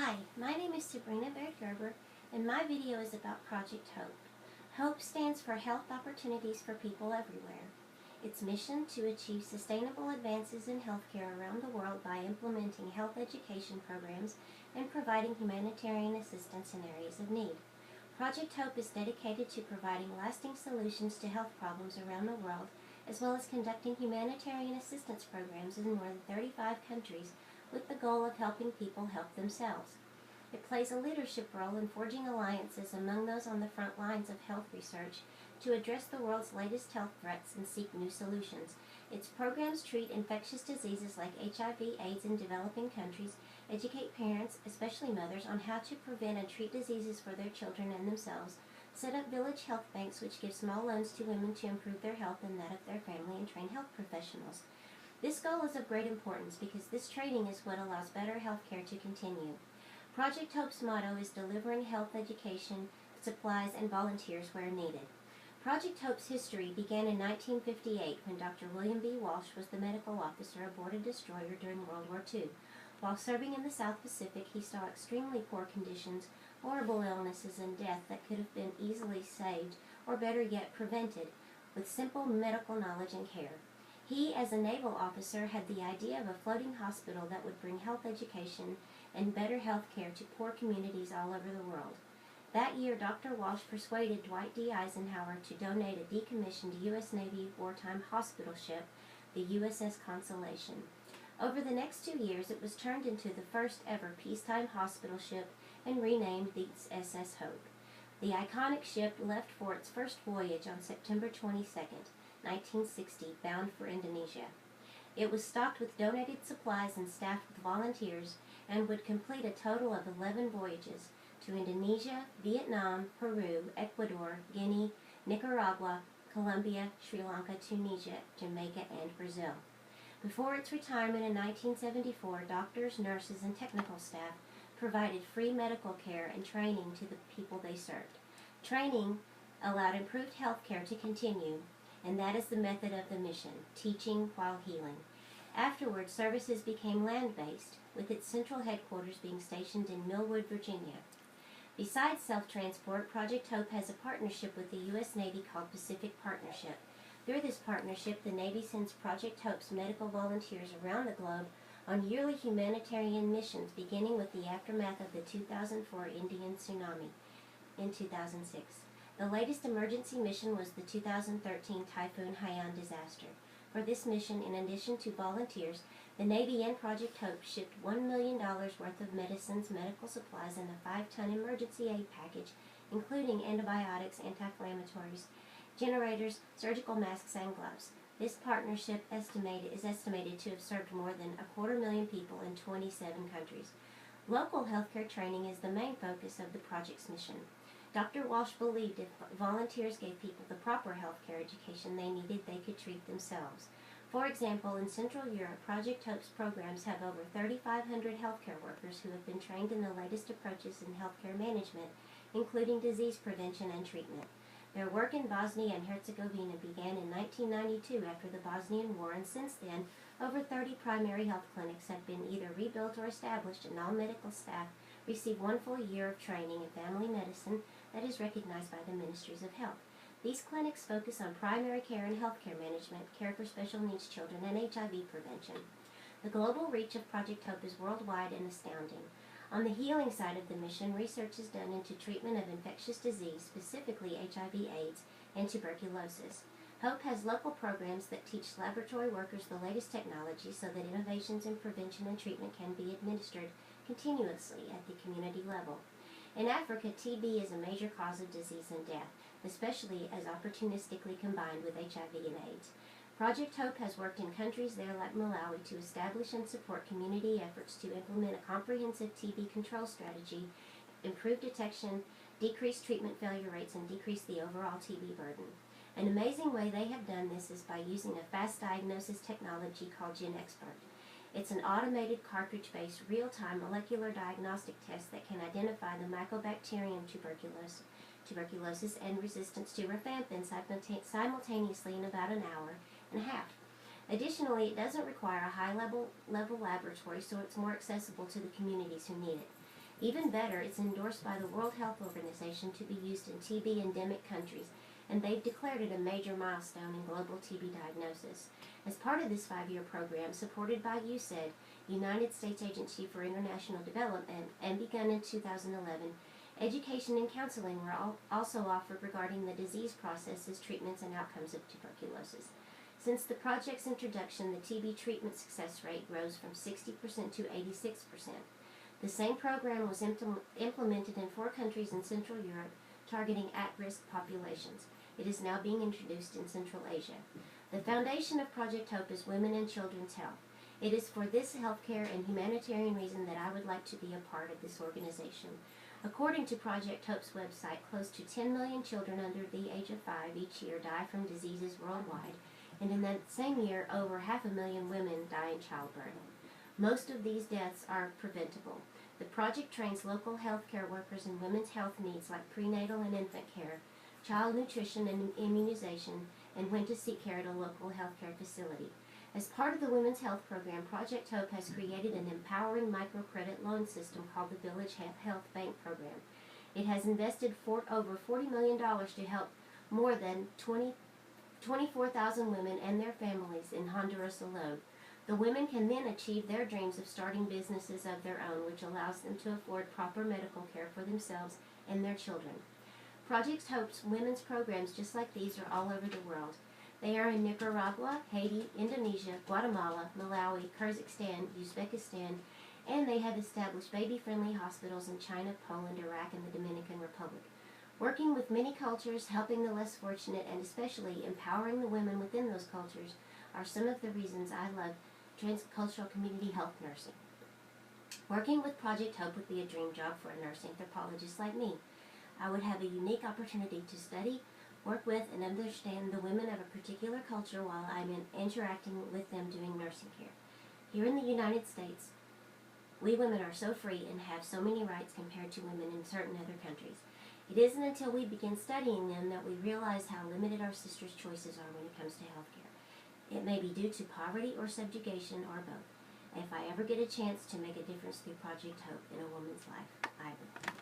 Hi, my name is Sabrina Baird-Gerber, and my video is about Project Hope. HOPE stands for Health Opportunities for People Everywhere. Its mission to achieve sustainable advances in healthcare around the world by implementing health education programs and providing humanitarian assistance in areas of need. Project Hope is dedicated to providing lasting solutions to health problems around the world, as well as conducting humanitarian assistance programs in more than 35 countries with the goal of helping people help themselves. It plays a leadership role in forging alliances among those on the front lines of health research to address the world's latest health threats and seek new solutions. Its programs treat infectious diseases like HIV/AIDS in developing countries, educate parents, especially mothers, on how to prevent and treat diseases for their children and themselves, set up village health banks which give small loans to women to improve their health and that of their family, and train health professionals. This goal is of great importance because this training is what allows better health care to continue. Project Hope's motto is delivering health education, supplies, and volunteers where needed. Project Hope's history began in 1958 when Dr. William B. Walsh was the medical officer aboard a destroyer during World War II. While serving in the South Pacific, he saw extremely poor conditions, horrible illnesses, and death that could have been easily saved, or better yet, prevented, with simple medical knowledge and care. He, as a naval officer, had the idea of a floating hospital that would bring health education and better health care to poor communities all over the world. That year, Dr. Walsh persuaded Dwight D. Eisenhower to donate a decommissioned U.S. Navy wartime hospital ship, the USS Consolation. Over the next 2 years, it was turned into the first ever peacetime hospital ship and renamed the SS Hope. The iconic ship left for its first voyage on September 22nd, 1960, bound for Indonesia. It was stocked with donated supplies and staffed with volunteers and would complete a total of 11 voyages to Indonesia, Vietnam, Peru, Ecuador, Guinea, Nicaragua, Colombia, Sri Lanka, Tunisia, Jamaica, and Brazil. Before its retirement in 1974, doctors, nurses, and technical staff provided free medical care and training to the people they served. Training allowed improved health care to continue, and that is the method of the mission, teaching while healing. Afterwards, services became land-based, with its central headquarters being stationed in Millwood, Virginia. Besides self-transport, Project Hope has a partnership with the U.S. Navy called Pacific Partnership. Through this partnership, the Navy sends Project Hope's medical volunteers around the globe on yearly humanitarian missions, beginning with the aftermath of the 2004 Indian tsunami in 2006. The latest emergency mission was the 2013 Typhoon Haiyan disaster. For this mission, in addition to volunteers, the Navy and Project Hope shipped $1 million worth of medicines, medical supplies, and a 5-ton emergency aid package, including antibiotics, anti-inflammatories, generators, surgical masks, and gloves. This partnership is estimated to have served more than 250,000 people in 27 countries. Local healthcare training is the main focus of the project's mission. Dr. Walsh believed if volunteers gave people the proper healthcare education they needed, they could treat themselves. For example, in Central Europe, Project Hope's programs have over 3,500 healthcare workers who have been trained in the latest approaches in healthcare management, including disease prevention and treatment. Their work in Bosnia and Herzegovina began in 1992 after the Bosnian War, and since then, over 30 primary health clinics have been either rebuilt or established, and all medical staff receive 1 full year of training in family medicine that is recognized by the Ministries of Health. These clinics focus on primary care and healthcare management, care for special needs children, and HIV prevention. The global reach of Project Hope is worldwide and astounding. On the healing side of the mission, research is done into treatment of infectious disease, specifically HIV/AIDS, and tuberculosis. Hope has local programs that teach laboratory workers the latest technology so that innovations in prevention and treatment can be administered continuously at the community level. In Africa, TB is a major cause of disease and death, especially as opportunistically combined with HIV and AIDS. Project Hope has worked in countries there like Malawi to establish and support community efforts to implement a comprehensive TB control strategy, improve detection, decrease treatment failure rates, and decrease the overall TB burden. An amazing way they have done this is by using a fast diagnosis technology called GenExpert. It's an automated cartridge-based real-time molecular diagnostic test that can identify the Mycobacterium tuberculosis and resistance to rifampin simultaneously in about an hour and a half. Additionally, it doesn't require a high-level laboratory, so it's more accessible to the communities who need it. Even better, it's endorsed by the World Health Organization to be used in TB endemic countries, and they've declared it a major milestone in global TB diagnosis. As part of this 5-year program, supported by USAID, United States Agency for International Development, and begun in 2011, education and counseling were also offered regarding the disease processes, treatments, and outcomes of tuberculosis. Since the project's introduction, the TB treatment success rate rose from 60% to 86%. The same program was implemented in 4 countries in Central Europe, targeting at-risk populations. It is now being introduced in Central Asia. The foundation of Project Hope is women and children's health. It is for this healthcare and humanitarian reason that I would like to be a part of this organization. According to Project Hope's website, close to 10 million children under the age of 5 each year die from diseases worldwide, and in that same year, over 500,000 women die in childbirth. Most of these deaths are preventable. The project trains local healthcare workers in women's health needs like prenatal and infant care, child nutrition and immunization, and when to seek care at a local healthcare facility. As part of the Women's Health Program, Project Hope has created an empowering microcredit loan system called the Village Health Bank Program. It has invested over $40 million to help more than 24,000 women and their families in Honduras alone. The women can then achieve their dreams of starting businesses of their own, which allows them to afford proper medical care for themselves and their children. Project Hope's women's programs just like these are all over the world. They are in Nicaragua, Haiti, Indonesia, Guatemala, Malawi, Kyrgyzstan, Uzbekistan, and they have established baby-friendly hospitals in China, Poland, Iraq, and the Dominican Republic. Working with many cultures, helping the less fortunate, and especially empowering the women within those cultures are some of the reasons I love transcultural community health nursing. Working with Project Hope would be a dream job for a nurse anthropologist like me. I would have a unique opportunity to study, work with, and understand the women of a particular culture while I'm interacting with them doing nursing care. Here in the United States, we women are so free and have so many rights compared to women in certain other countries. It isn't until we begin studying them that we realize how limited our sisters' choices are when it comes to healthcare. It may be due to poverty or subjugation or both. If I ever get a chance to make a difference through Project Hope in a woman's life, I will.